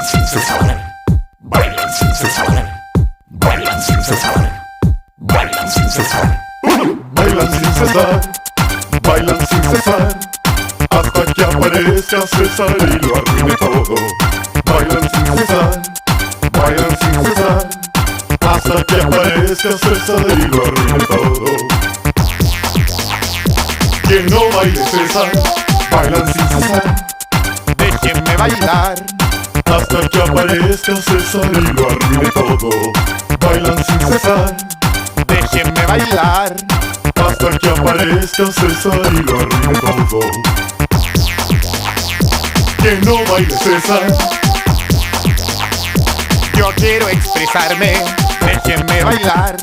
Bailan sin cesar, bailan sin cesar, bailan sin cesar, bailan sin cesar. Bailan sin cesar, bailan sin cesar, hasta que aparezca César y lo arruine todo. Bailan sin cesar, bailan sin cesar, hasta que aparezca César y lo arruine todo. Quien no baile César, bailan sin cesar. Déjenme bailar Hasta que aparezca César y lo arruine todo. Bailan sin cesar, déjenme bailar hasta que aparezca César y lo arruine todo. Que no baile César, Yo quiero expresarme, déjenme bailar